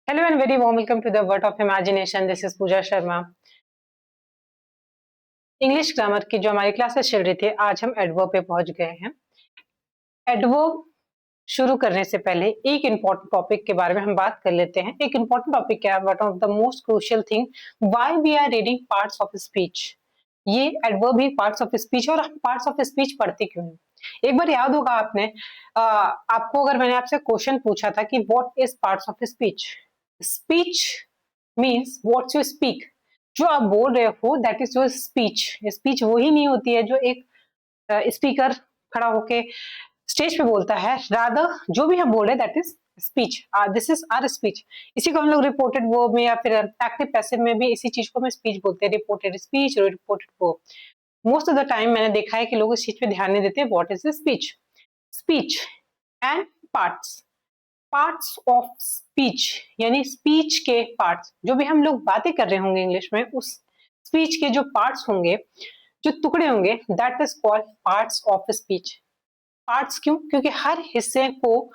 Hello and very warm welcome to the World of Imagination. This is Pooja Sharma. English grammar की जो हमारी classes चल रही थी, आज हम एडवर्ब पे पहुंच गए हैं। एडवर्ब शुरू करने से पहले एक इम्पॉर्टेंट टॉपिक के बारे में हम बात कर लेते हैं। एक इम्पॉर्टेंट टॉपिक क्या है? One of the most crucial thing why we are reading parts of speech. ये एडवर्ब ही पार्ट्स ऑफ स्पीच, और हम पार्ट्स ऑफ स्पीच पढ़ते क्यों हैं? एक बार याद होगा आपको अगर मैंने आपसे क्वेश्चन पूछा था कि what is parts of speech. Speech means what you speak. जो आप बोल रहे हो that is your speech. Speech वो ही नहीं होती है जो एक स्पीकर खड़ा होके स्टेज पे बोलता है। रादर जो भी हम बोल रहे हैं that is speech. This is our speech. इसी को हम लोग रिपोर्टेड वर्ब में या फिर एक्टिव पैसिव में भी इसी चीज को हम स्पीच बोलते हैं। Reported speech, reported verb. Most of the time मैंने देखा है कि लोग इस चीज पे ध्यान नहीं देते। What is speech? Speech and parts of speech, यानी स्पीच के पार्ट्स। जो भी हम लोग बातें कर रहे होंगे इंग्लिश में, उस स्पीच के जो पार्ट्स होंगे, जो टुकड़े होंगे, that is called parts of speech. Parts क्यों? क्योंकि हर हिस्से को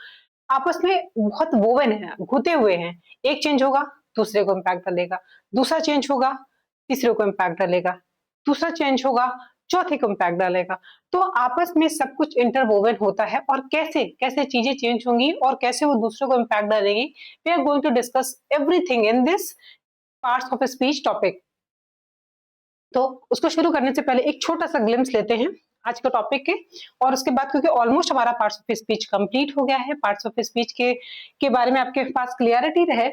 आपस में बहुत वोवन है, घुटे हुए हैं। एक चेंज होगा दूसरे को इम्पैक्ट डालेगा, दूसरा चेंज होगा तीसरे को इम्पैक्ट डालेगा, दूसरा चेंज होगा चौथे को इम्पैक्ट डालेगा। तो आपस में सब कुछ इंटरवोवन होता है, और कैसे कैसे चीजें चेंज होंगी और कैसे वो दूसरे को इम्पैक्ट डालेगी, we are going to discuss everything in this parts of speech topic. तो उसको शुरू करने से पहले एक छोटा सा ग्लिम्स लेते हैं आज के टॉपिक के, और उसके बाद क्योंकि ऑलमोस्ट हमारा पार्ट्स ऑफ स्पीच कंप्लीट हो गया है, पार्ट्स ऑफ स्पीच के बारे में आपके पास क्लियरिटी रहे,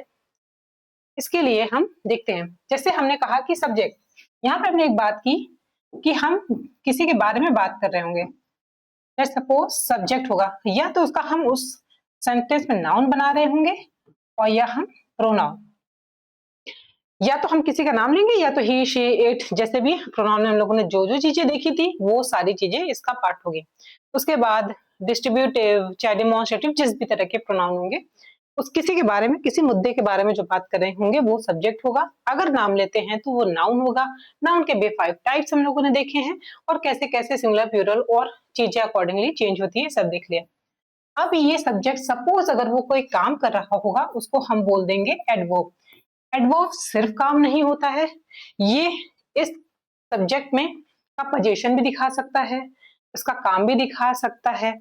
इसके लिए हम देखते हैं। जैसे हमने कहा कि सब्जेक्ट, यहाँ पे हमने एक बात की कि हम किसी के बारे में बात कर रहे होंगे। लेट्स सपोज सब्जेक्ट होगा, या तो उसका हम उस सेंटेंस में नाउन बना रहे होंगे, और या हम प्रोनाउन। या तो हम किसी का नाम लेंगे, या तो ही शी इट, जैसे भी प्रोनाउन में हम लोगों ने जो जो चीजें देखी थी वो सारी चीजें इसका पार्ट होगी। उसके बाद डिस्ट्रीब्यूटिव, चाहे डिमॉन्स्ट्रेटिव, जिस भी तरह के प्रोनाउन होंगे, उस किसी के बारे में, किसी मुद्दे के बारे में जो बात कर रहे होंगे वो सब्जेक्ट होगा। अगर नाम लेते हैं तो वो नाउन होगा। नाउन के 5 टाइप्स हम लोगों ने देखे हैं, और कैसे कैसे सिंगुलर, प्लूरल और चीजें अकॉर्डिंगली चेंज होती है, सब देख लिया। अब ये सब्जेक्ट सपोज अगर वो कोई काम कर रहा होगा, उसको हम बोल देंगे एडवर्ब। एडवर्ब सिर्फ काम नहीं होता है, ये इस सब्जेक्ट में का पोजीशन भी दिखा सकता है, उसका काम भी दिखा सकता है,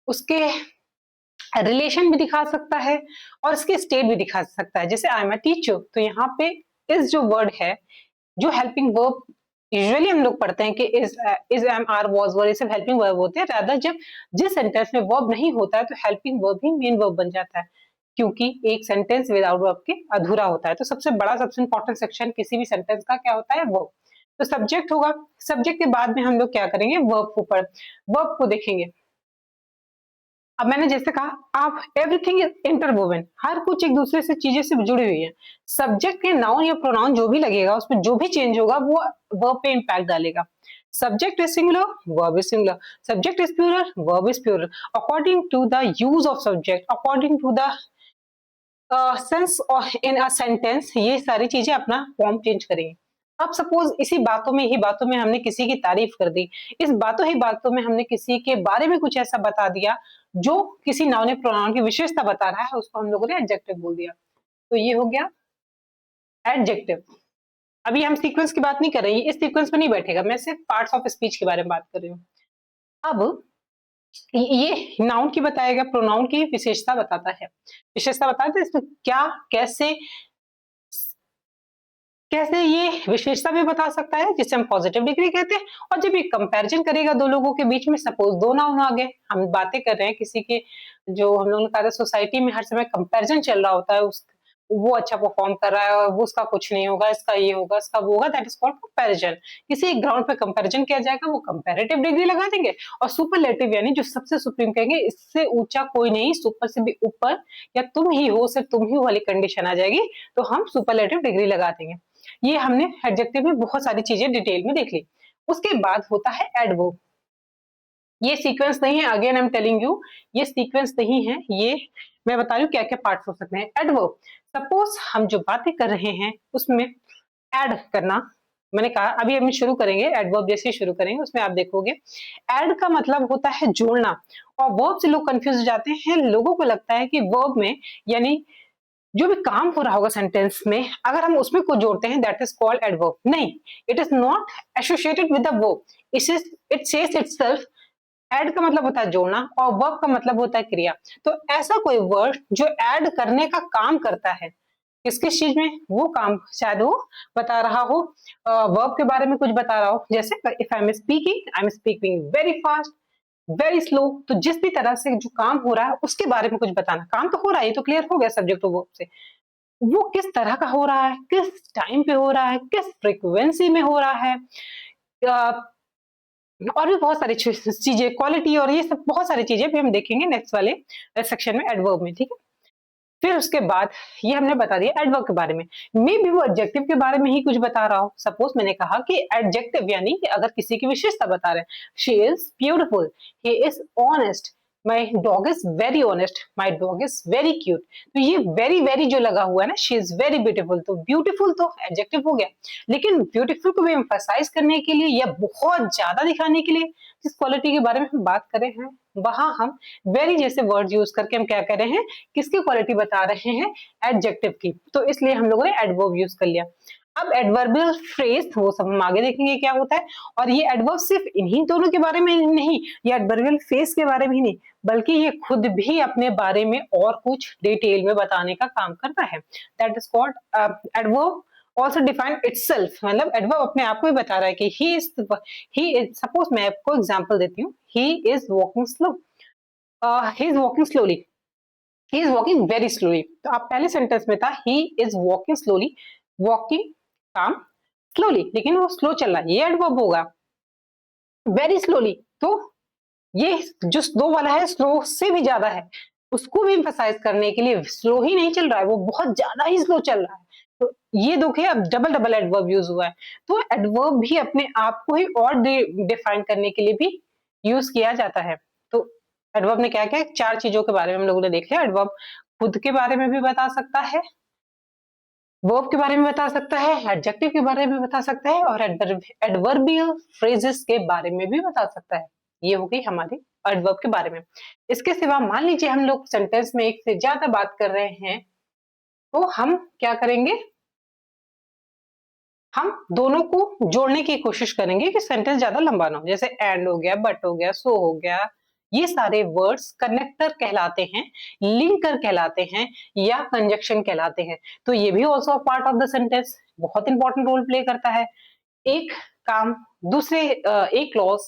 उसके रिलेशन भी दिखा सकता है, और इसके स्टेट भी दिखा सकता है। जैसे आई एम अ टीचर, तो यहाँ पे इस जो वर्ड है, जो हेल्पिंग वर्ब यूजुअली हम लोग पढ़ते हैं कि is am are was were, ये सब हेल्पिंग वर्ब होते हैं। रादर जब जिस सेंटेंस में वर्ब नहीं होता है तो हेल्पिंग वर्ब ही मेन वर्ब बन जाता है, क्योंकि एक सेंटेंस विदाउट वर्ब के अधूरा होता है। तो सबसे बड़ा, सबसे इंपॉर्टेंट सेक्शन किसी भी सेंटेंस का क्या होता है? वर्ब। तो सब्जेक्ट होगा, सब्जेक्ट के बाद में हम लोग क्या करेंगे? वर्ब को वर्ब को देखेंगे। अब मैंने जैसे कहा, आप एवरीथिंग इज इंटरवोवन, हर कुछ एक दूसरे से चीजें से जुड़ी हुई है। सब्जेक्ट के नाउन या प्रोनाउन जो भी लगेगा, उसमें जो भी चेंज होगा वो वर्ब पे इंपैक्ट डालेगा। Subject is singular, verb is singular. Subject is plural, verb is plural. According to the use of subject, according to the sense in a sentence, ये सारी चीजें अपना फॉर्म चेंज करेंगे। अब सपोज इसी बातों में ही बातों में हमने किसी की तारीफ कर दी, इस बातों ही बातों में हमने किसी के बारे में कुछ ऐसा बता दिया जो किसी नाउन या प्रोनाउन की विशेषता बता रहा है, उसको हम लोगों ने एडजेक्टिव बोल दिया। तो ये हो गया एडजेक्टिव। अभी हम सीक्वेंस की बात नहीं कर रही, इस सीक्वेंस में नहीं बैठेगा, मैं सिर्फ पार्ट्स ऑफ स्पीच के बारे में बात कर रही हूँ। अब ये नाउन की बताएगा, प्रोनाउन की विशेषता बताता है। विशेषता बताता है इसमें क्या, कैसे कैसे ये विशेषता भी बता सकता है, जिसे हम पॉजिटिव डिग्री कहते हैं। और जब ये कंपैरिजन करेगा दो लोगों के बीच में, सपोज दो नाउन आ गए, हम बातें कर रहे हैं किसी के, जो हम लोगों ने कहा था सोसाइटी में हर समय कंपैरिजन चल रहा होता है, उस वो अच्छा परफॉर्म कर रहा है और वो उसका कुछ नहीं होगा, इसका ये होगा, इसका वो होगा, दैट इज कॉल्ड कंपैरिजन। किसी एक ग्राउंड पे कंपैरिजन किया जाएगा, वो कंपैरेटिव डिग्री लगा देंगे। और सुपरलेटिव यानी जो सबसे सुप्रीम कहेंगे, इससे ऊंचा कोई नहीं, सुपर से भी ऊपर, या तुम ही हो, सिर्फ तुम ही वाली कंडीशन आ जाएगी, तो हम सुपरलेटिव डिग्री लगा देंगे। ये हमने एडजेक्टिव में बहुत सारी चीजें डिटेल में देख ली। उसके बाद होता है एडवर्ब। ये सीक्वेंस नहीं है, again I am telling you, ये सीक्वेंस नहीं है, ये मैं बता रही हूँ क्या क्या पार्ट्स हो सकते हैं। एडवर्ब, सपोज हम जो बातें कर रहे हैं उसमें ऐड करना, मैंने कहा अभी हम शुरू करेंगे, एडवर्ब जैसे ही शुरू करेंगे उसमें आप देखोगे ऐड का मतलब होता है जोड़ना। और वर्ब से लोग कंफ्यूज हो जाते हैं, लोगों को लगता है कि वर्ब में यानी जो भी काम हो रहा होगा सेंटेंस में, अगर हम उसमें कुछ जोड़ते हैं, दैट इज कॉल्ड एडवर्ब। नहीं, it is not associated with the verb, it says itself. Add का मतलब होता है जोड़ना और वर्ब का मतलब होता है क्रिया। तो ऐसा कोई वर्ड जो ऐड करने का काम करता है, किस किस चीज में वो काम शायद वो बता रहा हो, वर्ब के बारे में कुछ बता रहा हो। जैसे if I am speaking very fast, very slow, तो जिस भी तरह से जो काम हो रहा है उसके बारे में कुछ बताना। काम तो हो रहा है, ये तो क्लियर हो गया सब्जेक्ट वर्ब से। वो किस तरह का हो रहा है, किस टाइम पे हो रहा है, किस फ्रीक्वेंसी में हो रहा है, और भी बहुत सारी चीजें, क्वालिटी और ये सब बहुत सारी चीजें भी हम देखेंगे नेक्स्ट वाले सेक्शन में एडवर्ब में, ठीक है। फिर उसके बाद ये हमने बता दिया एडवर्ब के बारे में। मे बी वो एडजेक्टिव के बारे में ही कुछ बता रहा हो। सपोज मैंने कहा कि एडजेक्टिव यानी कि अगर किसी की विशेषता बता रहे हैं, she is beautiful, he is honest, my dog is very honest, my dog is very cute. तो ये वेरी वेरी जो लगा हुआ है ना, शी इज वेरी ब्यूटीफुल, तो ब्यूटीफुल तो एडजेक्टिव हो गया। लेकिन ब्यूटीफुल को भी एम्फसाइज करने के लिए या बहुत ज्यादा दिखाने के लिए जिस क्वालिटी के बारे में हम बात कर रहे हैं, वहां हम वेरी जैसे वर्ड यूज करके हम क्या कर रहे हैं, किसकी क्वालिटी बता रहे हैं, एडजेक्टिव की। तो इसलिए हम लोगों ने एडवर्ब यूज कर लिया। अब एडवर्बियल फ्रेज वो सब हम आगे देखेंगे क्या होता है। और ये एडवर्ब सिर्फ इन्हीं दोनों के बारे में नहीं, ये एडवर्बियल फ्रेज के बारे में ही नहीं, बल्कि ये खुद भी अपने बारे में और कुछ डिटेल में बताने का काम करता है। That is called adverb also define itself. मतलब एडवर्ब अपने आप को ही बता रहा है कि ही इज, सपोज मैं आपको एग्जांपल देती हूँ, he is walking slow, he is walking slowly, he is walking very slowly. तो आप पहले सेंटेंस में था he is walking slowly, walking काम स्लोली, लेकिन वो स्लो चल रहा है, ये एडवर्ब होगा। वेरी स्लोली, तो ये जो स्लो वाला है, स्लो से भी ज्यादा है, उसको भी एम्फसाइज करने के लिए स्लो ही नहीं चल रहा है, वो बहुत ज्यादा ही स्लो चल रहा है। तो ये देखिए अब डबल डबल एडवर्ब यूज हुआ है। तो एडवर्ब भी अपने आप को ही और डिफाइन करने के लिए भी यूज किया जाता है। तो एडवर्ब ने क्या क्या चार चीजों के बारे में हम लोगों ने देख लिया। एडवर्ब खुद के बारे में भी बता सकता है, वर्ब के बारे में बता सकता है, एडजेक्टिव के बारे में बता सकता है, और एडवर्बियल फ्रेजेस के बारे में भी बता सकता है। ये हो गई हमारी एडवर्ब के बारे में। इसके सिवा मान लीजिए हम लोग सेंटेंस में एक से ज्यादा बात कर रहे हैं, तो हम क्या करेंगे, हम दोनों को जोड़ने की कोशिश करेंगे कि सेंटेंस ज्यादा लंबा ना हो। जैसे एंड हो गया, बट हो गया, सो हो गया, ये सारे वर्ड्स कनेक्टर कहलाते हैं, लिंकर कहलाते हैं, या कंजक्शन कहलाते हैं। तो ये भी also part of the sentence, बहुत इंपॉर्टेंट रोल प्ले करता है। एक काम दूसरे एक क्लॉज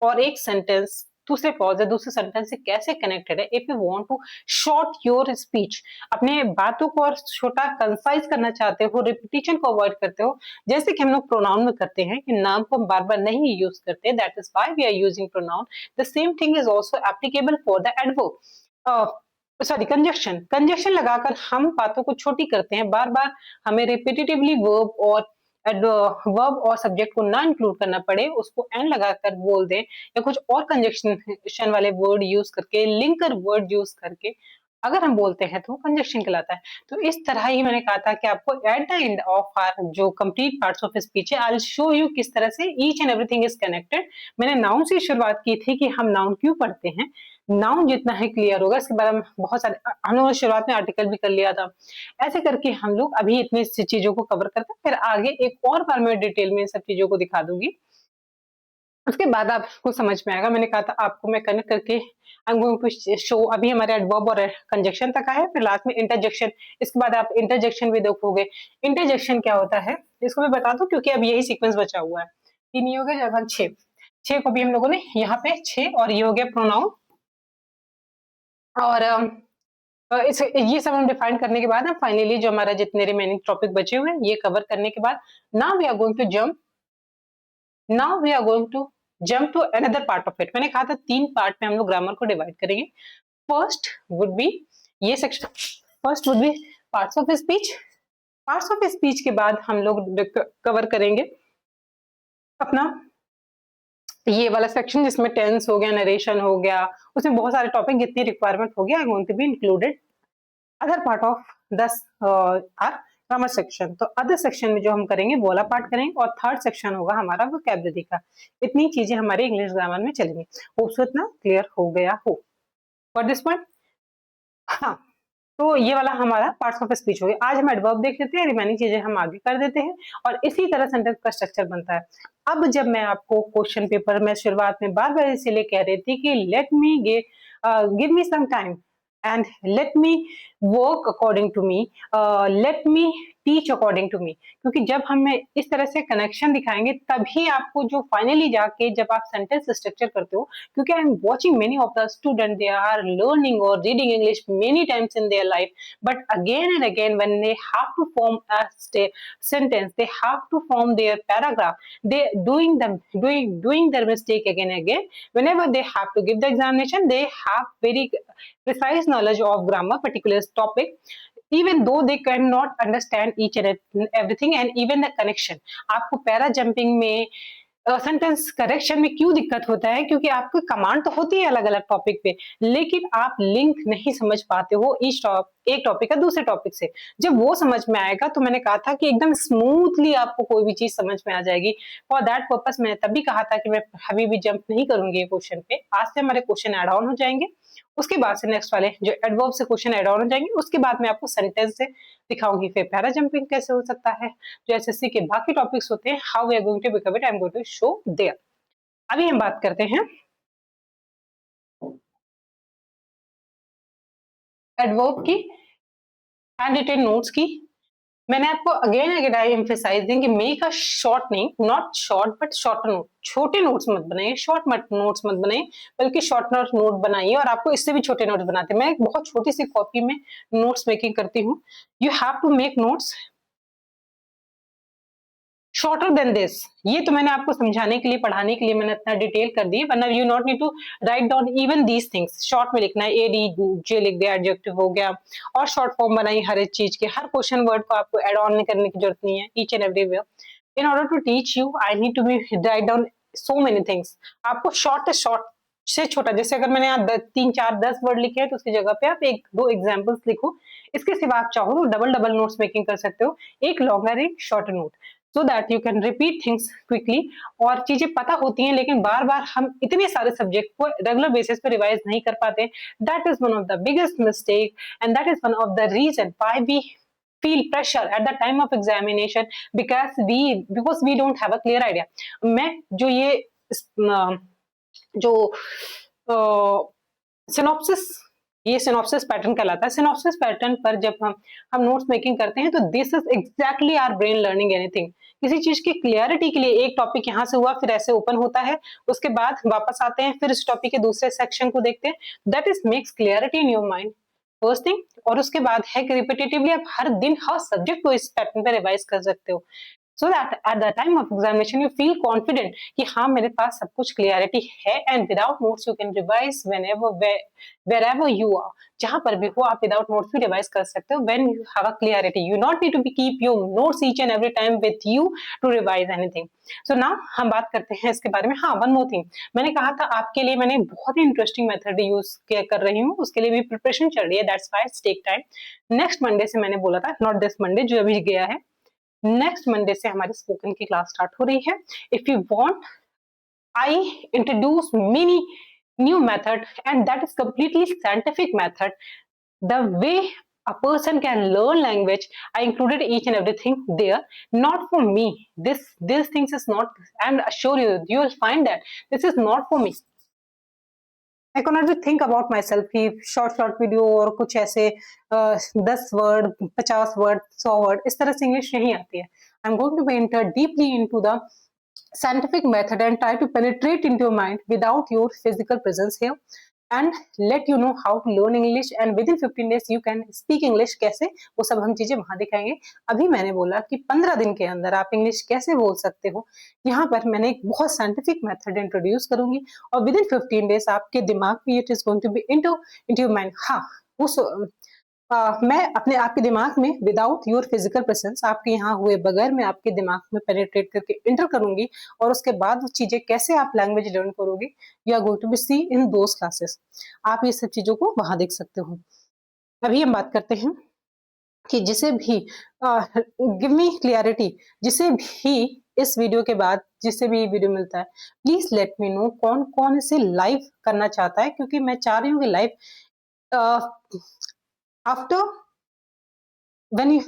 और एक सेंटेंस दूसरे क्लॉज या दूसरे सेंटेंस से कैसे कनेक्टेड है। If you want to short your speech, अपने बातों को और छोटा कंसाइज करना चाहते हो, रिपीटिशन को अवॉइड करते हो, जैसे कि हम लोग प्रोनाउन में करते हैं कि नाम को बार बार नहीं यूज करते, that is why we are using pronoun. The same thing is also applicable for the adverb, sorry conjunction. Conjunction लगाकर हम बातों को छोटी करते हैं, बार बार हमें रिपीटेटिवली वर्ब और वर्ब और सब्जेक्ट को ना इंक्लूड करना पड़े, उसको एंड लगाकर बोल दें, या कुछ और कंजक्शन वाले वर्ड यूज करके, लिंकर वर्ड यूज करके अगर हम बोलते हैं तो वो कंजक्शन कहलाता है। तो इस तरह ही मैंने कहा था कि आपको at the end of our जो कंप्लीट पार्ट्स ऑफ स्पीच है, आई विल शो यू किस तरह से each and everything is connected. मैंने नाउन से शुरुआत की थी कि हम नाउन क्यों पढ़ते हैं, नाउन जितना ही क्लियर होगा इसके बारे में बहुत सारे हम लोगों ने शुरुआत में आर्टिकल भी कर लिया था। ऐसे करके हम लोग अभी इतनी सी चीजों को कवर करते हैं, फिर आगे एक और बार मैं डिटेल में इन सब चीजों को दिखा दूंगी, उसके बाद आपको समझ में आएगा। मैंने कहा था आपको मैं कनेक्ट करके I am going to show, अभी हमारे एडवर्ब और कंजक्शन तक है, फिर लास्ट में इंटरजेक्शन, इसके बाद आप इंटरजेक्शन भी देखोगे। इंटरजेक्शन क्या होता है इसको मैं बता दूं, क्योंकि अब यही सीक्वेंस बचा हुआ है। तीन ये हो गए, लगभग छह को भी हम लोगों ने यहाँ पे छह, और ये हो गया प्रोनाउन। और इस ये सब हम डिफाइन करने के बाद ना फाइनली जो हमारा जितने रिमेनिंग टॉपिक बचे हुए हैं ये कवर करने के बाद now we are going to jump, now we are going to jump to another part of it. मैंने कहा था तीन पार्ट में हम लोग ग्रामर को डिवाइड करेंगे। फर्स्ट वुड बी ये section, first would be parts of speech. Parts of speech के बाद हम लोग कवर करेंगे अपना ये वाला सेक्शन जिसमें टेंस हो गया, नरेशन हो गया, उसमें बहुत सारे टॉपिक जितनी रिक्वायरमेंट हो गया I going to be included other part of this our grammar section. तो अदर सेक्शन में जो हम करेंगे वो वाला पार्ट करेंगे, और थर्ड सेक्शन होगा हमारा वोकैबुलरी का। इतनी चीजें हमारे इंग्लिश ग्रामर में चलेंगी। होप सो इतना क्लियर हो गया हो फॉर दिस पॉइंट। हाँ, तो ये वाला हमारा पार्ट्स ऑफ स्पीच हो गया। आज हम एडवर्ब देख लेते हैं, रिमेनिंग चीजें हम आगे कर देते हैं और इसी तरह सेंटेंस का स्ट्रक्चर बनता है। अब जब मैं आपको क्वेश्चन पेपर में शुरुआत में बार-बार इसीलिए कह रही थी कि let me give me some time and let me work according to me, let me teach according to me, क्योंकि जब हमें इस तरह से कनेक्शन दिखाएंगे तभी आपको जो फाइनली जाके जब आप सेंटेंस स्ट्रक्चर करते हो, क्योंकि I am watching many of the students, they are learning or reading English many times in their life, but again and again when they have to form a sentence, they have to form their paragraph, they doing their mistake again and again. Whenever they have to give the examination, they have very precise knowledge of grammar particular topic, even though they cannot understand each and everything and even the connection. आपको para jumping में sentence correction में क्यों दिक्कत होता है, क्योंकि आपको command तो होती है अलग अलग टॉपिक पे, लेकिन आप लिंक नहीं समझ पाते हो एक टॉपिक का दूसरे टॉपिक से। जब वो समझ में आएगा तो मैंने कहा था कि एकदम स्मूथली आपको कोई भी चीज समझ में आ जाएगी। फॉर दैट पर्पस मैंने तभी कहा था कि मैं अभी भी जंप नहीं करूंगी क्वेश्चन पे। आज से हमारे क्वेश्चन एड ऑन हो जाएंगे, उसके बाद से नेक्स्ट वाले जो एडवर्ब से क्वेश्चन एड ऑन हो जाएंगे, उसके बाद मैं आपको सेंटेंस से दिखाऊंगी फिर पैरा जंपिंग कैसे हो सकता है, जो एसएससी के बाकी टॉपिक्स होते हैं, how we are going to become it, I am going to show there. अभी हम बात करते हैं एडवर्ब की हैंड रिटेन नोट्स की। मैंने आपको अगेन अगेन आई एम्फेसाइज दें कि मेक अ शॉर्ट नहीं, not short but shorter note. छोटे नोट्स मत बनाइए, शॉर्ट नोट्स मत बनाइए, बल्कि शॉर्ट नोट बनाइए, और आपको इससे भी छोटे नोट्स बनाते हैं। मैं एक बहुत छोटी सी कॉपी में नोट्स मेकिंग करती हूँ। You have to make notes shorter than this. ये तो मैंने आपको समझाने के लिए, पढ़ाने के लिए मैंने इतना डिटेल कर दी, वरना you not need to write down even these things. Short में लिखना है, एडी जे लिख दिया, एडजेक्टिव हो गया, और शॉर्ट फॉर्म बनाई हर एक चीज के। हर क्वेश्चन वर्ड को आपको एड ऑन करने की जरूरत नहीं है, each and everywhere. In order to teach you I need to be write down so many things. आपको शॉर्ट से छोटा, जैसे अगर मैंने यहाँ 3 4 10 वर्ड लिखे हैं तो उसकी जगह पे आप 1 2 एग्जाम्पल्स लिखो। इसके सिवा आप चाहो तो डबल डबल नोट्स मेकिंग कर सकते हो, एक लॉन्गर एक shorter note, so that you can repeat things quickly. और चीजें पता होती हैं, लेकिन बार बार हम इतने सारे सब्जेक्ट को रेगुलर बेसिस पे रिवाइज नहीं कर पाते। That is one of the biggest mistake and that is one of the reason why we feel pressure at the time of examination, because we don't have a clear idea. मैं जो ये जो synopsis, ये synopsis pattern कहलाता है। Synopsis pattern पर जब हम नोट्स मेकिंग करते हैं तो this is exactly our brain learning anything. किसी चीज की क्लियरिटी के लिए एक टॉपिक यहाँ से हुआ, फिर ऐसे ओपन होता है, उसके बाद वापस आते हैं, फिर इस टॉपिक के दूसरे सेक्शन को देखते हैं। That is makes clarity in your mind first thing. और उसके बाद है कि रिपीटेटिवली आप हर दिन हर सब्जेक्ट को इस पैटर्न पे रिवाइज कर सकते हो, so that at the time of examination you feel confident कि हाँ मेरे पास सब कुछ क्लियरिटी है। And without notes you can revise wherever you are, जहां पर भी हो आप विदाउट नोट्स भी रिवाइज कर सकते हो। when you have a clarity you not need to be keep your notes each and every time with you to revise anything. so now हम बात करते हैं इसके बारे में। हाँ, one more thing, मैंने कहा था आपके लिए मैंने बहुत ही इंटरेस्टिंग मेथड यूज कर रही हूँ, उसके लिए भी प्रिपरेशन चल रही है, that's why it's take time. Next Monday से मैंने बोला था, नॉट दिस मंडे जो अभी गया है, नेक्स्ट मंडे से हमारी स्पोकन की क्लास स्टार्ट हो रही है। If you want, I introduce many new method and that is completely scientific method, the way a person can learn language. I included each and everything there, not for me, this things is not, and assure you you will find that this is not for me. I cannot भी think about myself कि short video और कुछ ऐसे 10 word 50 word 100 word इस तरह से English नहीं आती है। I am going to be enter deeply into the scientific method and try to penetrate into your mind without your physical presence here and let you know how to learn English and within 15 days you can speak English। कैसे, वो सब हम चीजें वहां दिखाएंगे। अभी मैंने बोला कि 15 दिन के अंदर आप इंग्लिश कैसे बोल सकते हो, यहाँ पर मैंने एक बहुत साइंटिफिक मेथड इंट्रोड्यूस करूंगी और विदिन 15 डेज आपके दिमाग में it is going to be into your mind. हाँ, उस मैं अपने आपके दिमाग में विदाउट योर फिजिकल प्रेजेंस, आपके यहाँ हुए बगैर मैं आपके दिमाग में पेनिट्रेट करके इंटर करूंगी, और उसके बाद वो चीजें कैसे आप लैंग्वेज लर्न करोगे, you are going to be see in those classes. आप ये सब चीजों को वहां देख सकते हो। अभी हम बात करते हैं कि जिसे भी गिव मी क्लियरिटी, जिसे भी इस वीडियो के बाद जिसे भी वीडियो मिलता है, प्लीज लेट मी नो कौन कौन इसे लाइव करना चाहता है, क्योंकि मैं चाह रही हूँ कि live After when you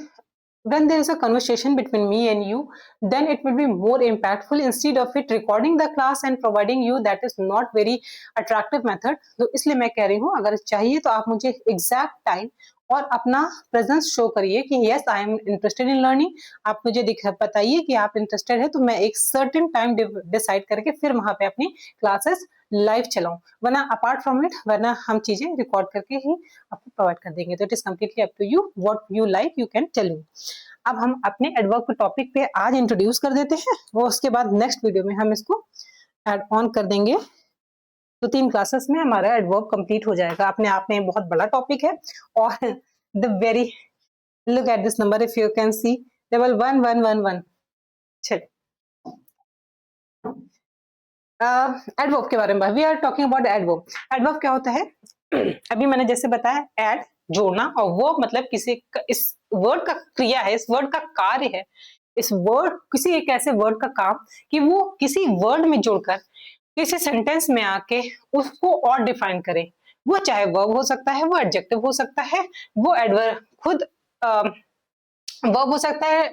when there is a conversation between me and you, then it will be more impactful instead of it recording the class and providing you. That is not very attractive method. तो इसलिए मैं कह रही हूँ, अगर चाहिए तो आप मुझे एग्जैक्ट टाइम और अपना प्रेजेंस शो करिए कि yes I am interested in learning. आप मुझे बताइए कि आप इंटरेस्टेड है, तो मैं एक सर्टेन टाइम डिसाइड करके फिर वहां पे अपनी क्लासेस लाइव चलाऊं, वरना अपार्ट फ्रॉम इट, वरना हम चीजें रिकॉर्ड करके ही आपको प्रोवाइड कर देंगे। तो it is completely up to you, what you like you can tell me. अब हम अपने एडवर्ब के टॉपिक पे आज इंट्रोड्यूस कर देते हैं, वो उसके बाद नेक्स्ट वीडियो में हम इसको ऐड ऑन कर देंगे। तो 3 क्लासेस में हमारा एडवर्ब कंप्लीट हो जाएगा। अपने आप में बहुत बड़ा टॉपिक है और the very look at this number if you can see level 1111। चलिए एडवर्ब के बारे में we are talking about adverb. Adverb क्या होता है? अभी मैंने जैसे बताया, एड जोड़ना, और वर्ब मतलब किसी का, इस वर्ड का क्रिया है, इस वर्ड का कार्य है, इस वर्ड किसी एक ऐसे वर्ड का काम कि वो किसी वर्ड में जुड़कर किसी सेंटेंस में आके उसको और डिफाइन करे। वो चाहे वर्ब हो सकता है, वो एडजेक्टिव हो सकता है, वो एडवर्ब खुद वर्ब हो सकता है,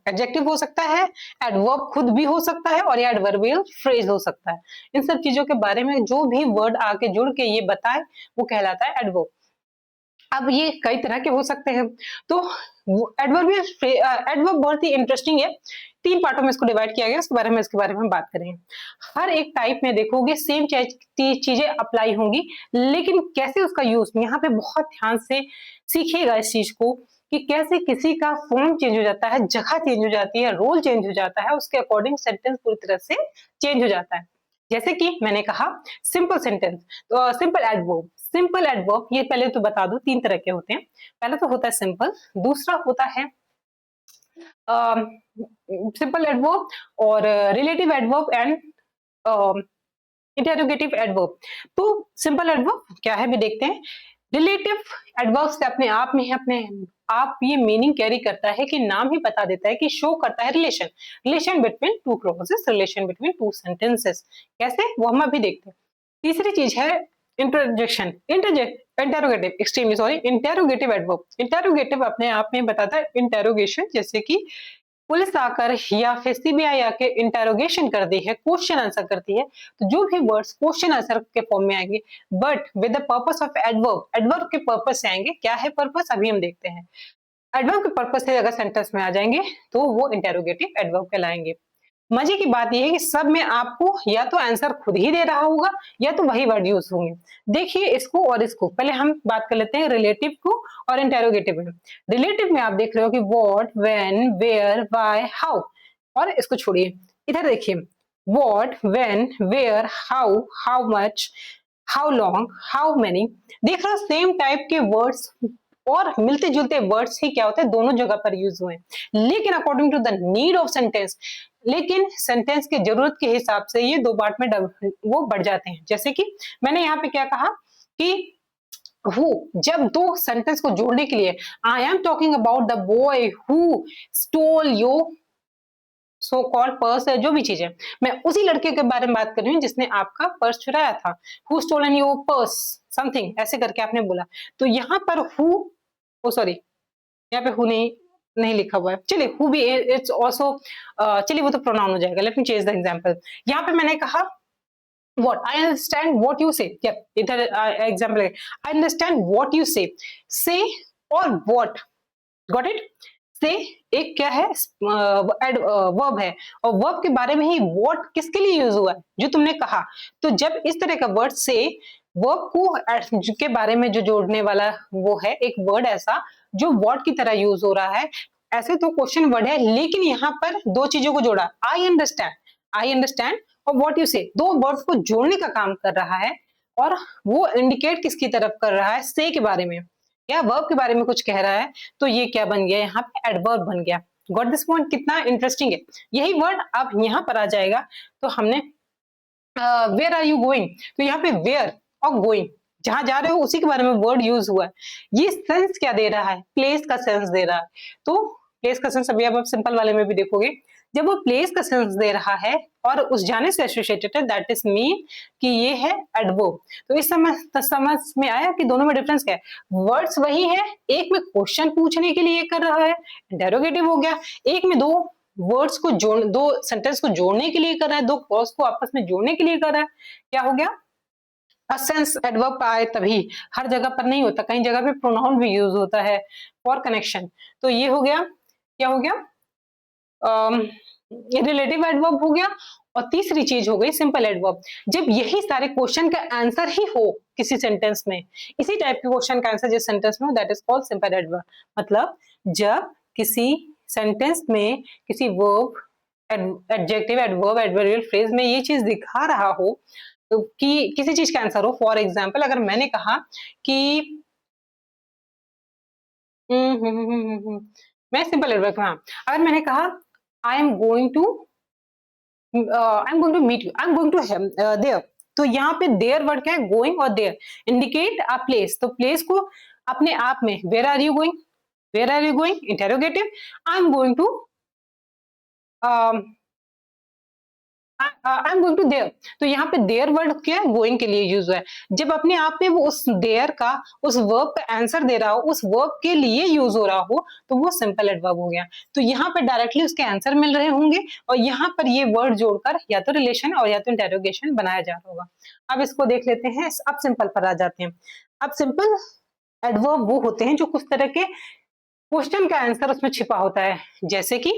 एडजेक्टिव हो सकता है, एडवर्ब खुद भी हो सकता है, और एडवर्बियल फ्रेज हो सकता है। इन सब चीजों के बारे में जो भी वर्ड आके जुड़ के ये बताए वो कहलाता है एडवर्ब। अब ये कई तरह के हो सकते हैं, तो एडवर्ब बहुत ही इंटरेस्टिंग है। 3 पार्टों में इसको डिवाइड किया गया, इसके बारे में हम बात करेंगे। हर एक टाइप में देखोगे सेम चीजें अप्लाई होंगी, लेकिन कैसे उसका यूज, यहाँ पे बहुत ध्यान से सीखिएगा इस चीज को कि कैसे किसी का फॉर्म चेंज हो जाता है, जगह चेंज हो जाती है, रोल चेंज हो जाता है, उसके अकॉर्डिंग सेंटेंस पूरी तरह से चेंज हो जाता है। जैसे कि मैंने कहा सिंपल सेंटेंस, तो सिंपल एडवर्ब। सिंपल एडवर्ब ये पहले तो बता दूं 3 तरह के होते हैं। पहला तो होता है सिंपल, दूसरा होता है सिंपल एडवर्ब और relative adverb and interrogative adverb. तो सिंपल एडवर्ब क्या है भी देखते हैं। रिलेटिव एडवर्ब से अपने आप में अपने आप ये मीनिंग कैरी करता है कि नाम ही बता देता है कि शो करता है relation between 2 clauses, relation between 2 sentences. कैसे, वो हम अभी देखते हैं। तीसरी चीज है interjection, interrogative, extremely sorry, interrogative adverb. Interrogative अपने आप में बताता है इंटेरोगेशन, जैसे कि पुलिस आकर या फिर सीबीआई आके इंटेरोगेशन करती है, क्वेश्चन आंसर करती है, तो जो भी वर्ड्स क्वेश्चन आंसर के फॉर्म में आएंगे, but with the purpose of adverb, adverb के पर्पस से आएंगे। क्या है पर्पस, अभी हम देखते हैं। एडवर्ब के पर्पस से अगर सेंटेंस में आ जाएंगे तो वो इंटेरोगेटिव एडवर्ब कहलाएंगे। मजे की बात यह है कि सब में आपको या तो आंसर खुद ही दे रहा होगा या तो वही वर्ड यूज होंगे। देखिए इसको और इसको, पहले हम बात कर लेते हैं रिलेटिव को और इंटेरोगेटिव में। रिलेटिव में आप देख रहे हो कि what, when, where, why, how, और इसको छोड़िए, इधर देखिए what, when, where, how, how much, how long, how many. देख रहे हो सेम टाइप के वर्ड्स और मिलते जुलते वर्ड्स ही क्या होते हैं, दोनों जगह पर यूज हुए, लेकिन according to the need of sentence, लेकिन सेंटेंस की जरूरत के हिसाब से ये 2 पार्ट में वो बढ़ जाते हैं। जैसे कि मैंने यहाँ पे क्या कहा कि हु, जब 2 सेंटेंस को जोड़ने के लिए, I am talking about the boy who stole your so called purse, है जो भी चीज है, मैं उसी लड़के के बारे में बात कर रही हूँ जिसने आपका पर्स चुराया था। Who stolen your purse something, ऐसे करके आपने बोला। तो यहाँ पर हु, ओ सॉरी, यहाँ पे हु नहीं लिखा हुआ है, चलिए हु भी इट्स आल्सो, चलिए वो तो प्रोनाउन हो जाएगा। Let me change the example. यहाँ पे मैंने कहा what, I understand what you say, इधर एग्जांपल है, I understand what you say और what, got it? से एक क्या है, वर्ब है, और वर्ब के बारे में ही what किसके लिए यूज हुआ है, जो तुमने कहा। तो जब इस तरह का वर्ड से वर्ब को के बारे में जो जोड़ने वाला वो है एक वर्ड ऐसा जो वर्ड की तरह यूज हो रहा है, ऐसे तो क्वेश्चन वर्ड है, लेकिन यहाँ पर 2 चीजों को जोड़ा, आई अंडरस्टैंड और व्हाट यू से, 2 वर्ड्स को जोड़ने का काम कर रहा है, और वो इंडिकेट किसकी तरफ कर रहा है, से के बारे में या वर्ब के बारे में कुछ कह रहा है। तो ये क्या बन गया, यहाँ पे एडवर्ब बन गया। गॉट दिस पॉइंट, कितना इंटरेस्टिंग है। यही वर्ड अब यहाँ पर आ जाएगा। तो हमने वेयर आर यू गोइंग, तो यहाँ पे वेयर और गोइंग, जहां जा रहे हो उसी के बारे में वर्ड यूज हुआ है। ये सेंस क्या दे रहा है, प्लेस का सेंस दे रहा है। तो प्लेस का सेंस अभी अब आप सिंपल वाले में भी देखोगे, जब वो प्लेस का सेंस दे रहा है और उस जाने से एसोसिएटेड है, दैट इज मीन कि ये है एडवर्ब। तो इस समझ में आया कि दोनों में डिफरेंस क्या है। वर्ड्स वही है, एक में क्वेश्चन पूछने के लिए कर रहा है, इंटेरोगेटिव हो गया, एक में दो वर्ड्स को दो सेंटेंस को जोड़ने के लिए कर रहा है, दो क्लॉज को आपस में जोड़ने के लिए कर रहा है। क्या हो गया, सेंस एडवर्ब आए तभी, हर जगह पर नहीं होता, कई जगह पे प्रोनाउन भी यूज होता है फॉर कनेक्शन। तो ये हो गया, क्या हो गया, रिलेटिव एडवर्ब हो गया। और तीसरी चीज हो गई सिंपल एडवर्ब। जब यही सारे क्वेश्चन का आंसर ही हो किसी सेंटेंस में, इसी टाइप के क्वेश्चन का आंसर जिस सेंटेंस में हो, that is called simple adverb. मतलब जब किसी सेंटेंस में किसी verb, adjective, adverb, adverbial phrase में ये चीज दिखा रहा हो तो कि किसी चीज का आंसर हो। फॉर एग्जाम्पल अगर मैंने कहा कि मैं सिंपल एडवर्ब, हाँ, अगर मैंने कहा I am going to meet you, I am going to there, तो यहाँ पे देयर वर्ड क्या है, गोइंग और देयर इंडिकेट अ प्लेस। तो प्लेस को अपने आप में, where are you going, where are you going, interrogative, I am going to I am going to there, तो यहाँ पे देयर वर्ड क्या है, गोइंग के लिए यूज हुआ है। जब अपने आप में वो उस देयर का, उस वर्ब का आंसर दे रहा हो, उस वर्ब के लिए यूज हो रहा हो, तो वो सिंपल एडवर्ब हो गया। तो यहाँ पर डायरेक्टली उसके आंसर मिल रहे होंगे और यहाँ पर ये वर्ड जोड़कर या तो रिलेशन और या तो इंटेरोगेशन बनाया जा रहा होगा। अब इसको देख लेते हैं, अब सिंपल पर आ जाते हैं। अब सिंपल एडवर्ब वो होते हैं जो कुछ तरह के क्वेश्चन का आंसर उसमें छिपा होता है। जैसे कि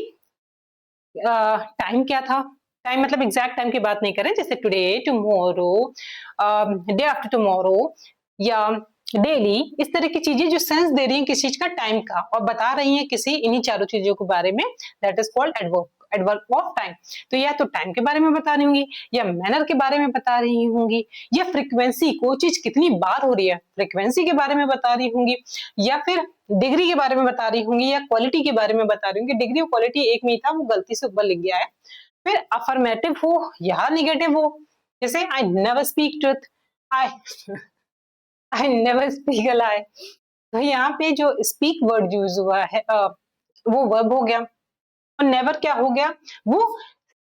टाइम क्या था, टाइम मतलब एग्जैक्ट टाइम की बात नहीं करें, जैसे today, tomorrow, day after tomorrow या डेली, इस तरह की चीजें जो सेंस दे रही हैं किसी चीज का, टाइम का, और बता रही हैं किसी इन्हीं चारों चीजों के बारे में, that is called adverb, adverb of time. तो या तो टाइम के बारे में बता रही होंगी, या मैनर के बारे में बता रही होंगी, या फ्रीक्वेंसी, कोई चीज कितनी बार हो रही है फ्रीक्वेंसी के बारे में बता रही होंगी, या फिर डिग्री के बारे में बता रही होंगी, या क्वालिटी के बारे में बता रही होंगी। डिग्री और क्वालिटी एक में ही था, वो गलती से ऊपर लिख गया है। फिर अफर्मेटिव हो या निगेटिव हो, जैसे I never speak truth, I I never speak a lie. तो यहाँ पे जो स्पीक वर्ड यूज हुआ है वो वर्ब हो गया, और नेवर क्या हो गया, वो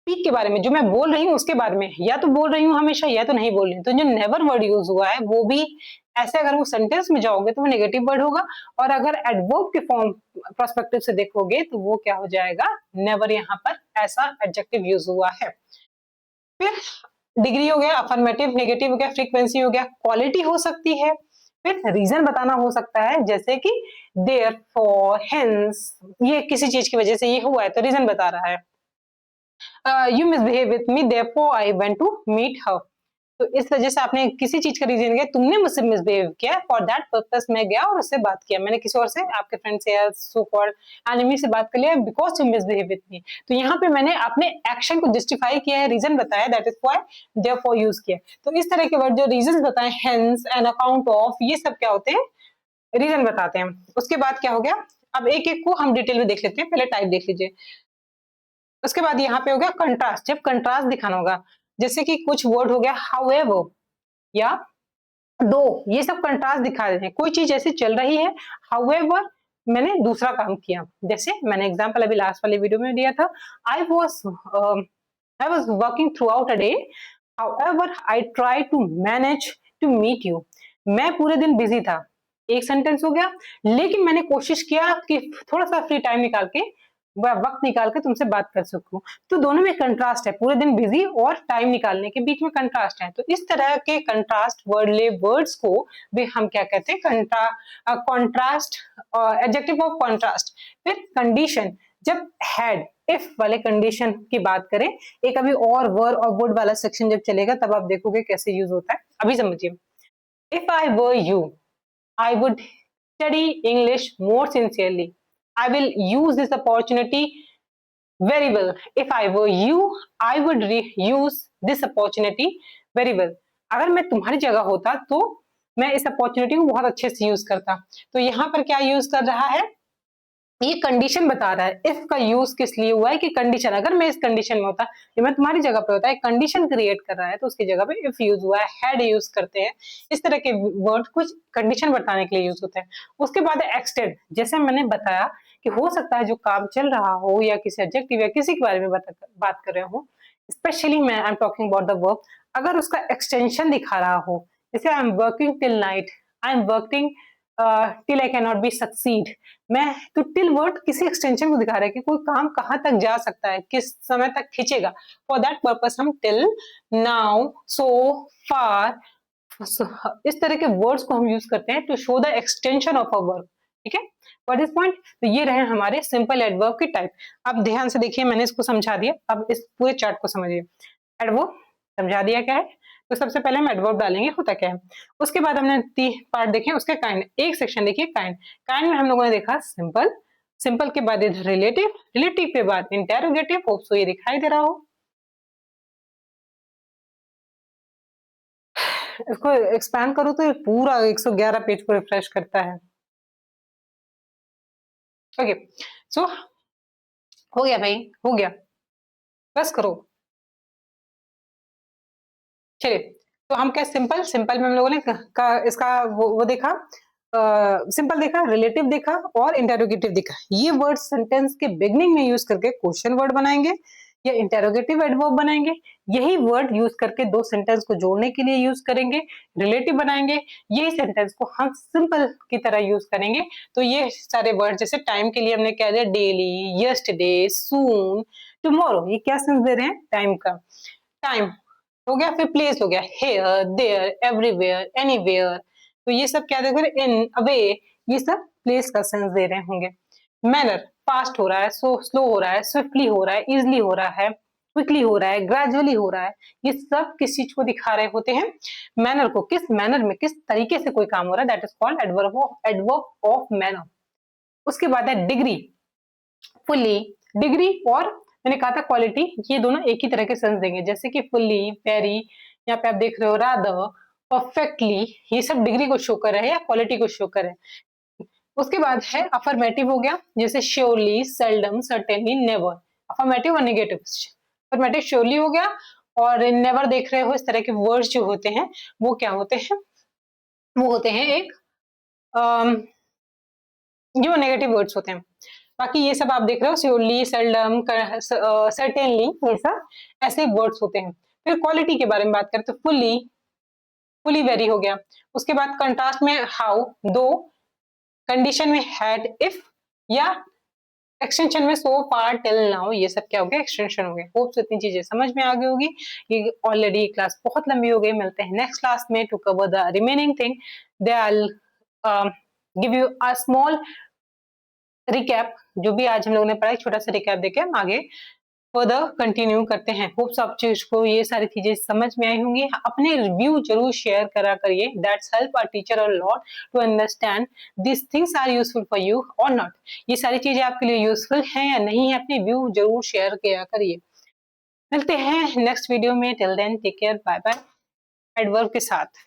स्पीक के बारे में, जो मैं बोल रही हूँ उसके बारे में, या तो बोल रही हूँ हमेशा या तो नहीं बोल रही हूँ। तो जो नेवर वर्ड यूज हुआ है वो भी ऐसे, अगर वो सेंटेंस में जाओगे तो वो नेगेटिव वर्ड होगा, और अगर एडवर्ब के फॉर्म पर्सपेक्टिव से देखोगे तो वो क्या हो जाएगा, नेवर। यहाँ पर ऐसा एडजेक्टिव यूज हुआ है। फिर डिग्री हो गया, अफर्मेटिव, नेगेटिव हो गया, फ्रीक्वेंसी हो गया, क्वालिटी हो सकती है, फिर रीजन बताना हो सकता है, जैसे कि देयरफॉर, हेंस, ये किसी चीज की वजह से ये हुआ है तो रीजन बता रहा है। You misbehave with me therefore I went to meet her, तो इस वजह से आपने किसी चीज का रीजन दिया, तुमने मुझसे मिसबिहेव किया, फॉर दैट पर्पस मैं गया और उससे बात किया, मैंने किसी और से, आपके फ्रेंड से या सो कॉल्ड एनिमी से बात कर लिया, बिकॉज यू मिसबिहेव विथ मी। तो यहाँ पे मैंने अपने एक्शन को जस्टिफाई किया है, रीजन बताया, that is why therefore use किया। तो इस तरह के वर्ड जो रीजन बताए, हेंस, एन अकाउंट ऑफ, ये सब क्या होते हैं, रीजन बताते हैं। उसके बाद क्या हो गया, अब एक एक को हम डिटेल में देख लेते हैं, पहले टाइप देख लीजिए। उसके बाद यहाँ पे हो गया कंट्रास्ट, जब कंट्रास्ट दिखाना होगा, जैसे कि कुछ वर्ड हो गया हाउएवर या दो, ये सब कंट्रास्ट दिखा रहे हैं, कोई चीज ऐसी चल रही है, हाउएवर मैंने दूसरा काम किया। जैसे मैंने एग्जांपल अभी लास्ट वाली वीडियो में दिया था, I was working throughout a day, however I try to manage to meet you, मैं पूरे दिन बिजी था, एक सेंटेंस हो गया, लेकिन मैंने कोशिश किया कि थोड़ा सा फ्री टाइम निकाल के, वक्त निकाल के तुमसे बात कर सकूं। तो दोनों में कंट्रास्ट है, पूरे दिन बिजी और टाइम निकालने के बीच में कंट्रास्ट है। तो इस तरह के कंट्रास्ट वर्डले वर्ड्स को भी हम क्या कहते हैं, कॉन्ट्रास्ट, एडजेक्टिव ऑफ कॉन्ट्रास्ट। फिर कंडीशन, जब हैड, इफ वाले कंडीशन की बात करें, एक अभी और वर और वुड वाला सेक्शन जब चलेगा तब आप देखोगे कैसे यूज होता है। अभी समझिए, if I were you, I would study English more sincerely. I will use this opportunity very well. If I were you, I would use this opportunity very well. अगर मैं तुम्हारी जगह होता तो मैं इस अपॉर्चुनिटी को बहुत अच्छे से यूज करता। तो यहाँ पर क्या यूज कर रहा है, ये कंडीशन बता रहा है। इफ का यूज किस लिए हुआ है कि कंडीशन, अगर मैं इस कंडीशन में होता, ये मैं तुम्हारी जगह पे होता, एक कंडीशन क्रिएट कर रहा है तो उसकी जगह पे इफ यूज हुआ है, हैड यूज करते हैं। इस तरह के वर्ड कुछ कंडीशन बताने के लिए यूज होते हैं। उसके बाद है एक्सटेंड, जैसे मैंने बताया कि हो सकता है जो काम चल रहा हो या किसी एडजेक्टिव या किसी के बारे में बात कर रहे हो, स्पेशली मैं I am talking about the work, अगर उसका एक्सटेंशन दिखा रहा हो, जैसे I am working till night, I am working till I can not be succeed, मैं तो टिल वर्ड किसी एक्सटेंशन को दिखा रहा है कि कोई काम कहां तक जा सकता है, किस समय तक खींचेगा। फॉर दैट पर्पस हम टिल, नाउ, सो, फार, इस तरह के वर्ड्स को हम यूज करते हैं to show the extension of a verb. ठीक है, व्हाट इज पॉइंट? तो ये रहे हमारे सिंपल एडवर्ब के टाइप। अब ध्यान से देखिए, मैंने इसको समझा दिया, अब इस पूरे चार्ट को समझिए। एडवर्ब समझा दिया क्या है, तो सबसे पहले हम एडवर्ब डालेंगे होता क्या है। उसके बाद हमने 3 पार्ट देखे उसके काइंड, एक सेक्शन देखिए काइंड। काइंड में हम लोगों ने देखा सिंपल, सिंपल के बाद इधर रिलेटिव, रिलेटिव के बाद इंटेरोगेटिव, होप सो ये दिखाई दे रहा हो। इसको एक्सपैंड करो तो ये पूरा 111 पेज को रिफ्रेश करता है। ओके, सो हो गया भाई, हो गया, बस करो। चलिए, तो हम क्या सिंपल, सिंपल में हम लोगों ने इसका वो देखा, सिंपल देखा, रिलेटिव देखा और इंटेरोगेटिव देखा। ये वर्ड सेंटेंस के बिगनिंग में यूज करके क्वेश्चन वर्ड बनाएंगे या इंटेरोगेटिव एडवर्ब बनाएंगे। यही वर्ड यूज करके दो सेंटेंस को जोड़ने के लिए यूज करेंगे, रिलेटिव बनाएंगे। यही सेंटेंस को हम सिंपल की तरह यूज करेंगे। तो ये सारे वर्ड, जैसे टाइम के लिए हमने क्या दिया, डेली, यस्टरडे, सून, टुमारो, ये क्या सेंस दे रहे हैं, टाइम का। टाइम हो गया, फिर प्लेस हो गया, हेयर, देयर, एवरीवेयर, एनीवेयर, तो ये सब क्या देख रहे हैं, इन, अवे, ये सब प्लेस का सेंस दे रहे होंगे। मैनर, फास्ट हो रहा है, स्लो हो रहा है, स्विफ्टली हो रहा है, इजिली हो रहा है, क्विकली हो रहा है, ग्रेजुअली हो रहा है, ये सब किस चीज को दिखा रहे होते हैं, मैनर को, किस मैनर में, किस तरीके से कोई काम हो रहा है, that is called adverb of manner. उसके बाद है डिग्री, फुल्ली, डिग्री और मैंने कहा था क्वालिटी, ये दोनों एक ही तरह के सेंस देंगे, जैसे कि फुल्ली, वेरी, यहाँ पे आप देख रहे हो रादर, परफेक्टली, ये सब डिग्री को शो कर रहे हैं या क्वालिटी को शो कर रहे हैं। उसके बाद है अफर्मेटिव हो गया, जैसे surely, seldom, certainly, never, affirmative और नेगेटिव। अफर्मेटिव श्योरली हो गया, और नेवर देख रहे हो, इस तरह के वर्ड्स जो होते हैं वो क्या होते हैं, वो होते हैं एक जो नेगेटिव वर्ड्स होते हैं। बाकी ये सब आप देख रहे हो, श्योरली, सेल्डम, सर्टेनली, ये सब ऐसे वर्ड्स होते हैं। फिर क्वालिटी के बारे में बात करें तो फुल्ली, फुली वेरी हो गया। उसके बाद कंट्रास्ट में हाउ, दो, कंडीशन में हैड, इफ, या एक्सटेंशन में सो फार, टिल नाउ, ये सब क्या हो गया, एक्सटेंशन हो गया। होप सो इतनी चीजें समझ में आ गई होगी। ये ऑलरेडी क्लास बहुत लंबी हो गई, मिलते हैं नेक्स्ट क्लास में to cover the remaining thing. They I give you a small recap, जो भी आज हम लोगों ने पढ़ा, छोटा सा रिकैप देके हम आगे फर्दर कंटिन्यू करते हैं। होप्स आप चीज को ये सारी चीजें समझ में आई होंगी। अपने रिव्यू जरूर शेयर करा करिए, that's help our teacher a lot to understand this things are useful for you और नॉट। ये सारी चीजें आपके लिए यूजफुल हैं या नहीं है, अपने व्यू जरूर शेयर किया करिए। मिलते हैं नेक्स्ट वीडियो में, till then take care, bye bye, adverb के साथ।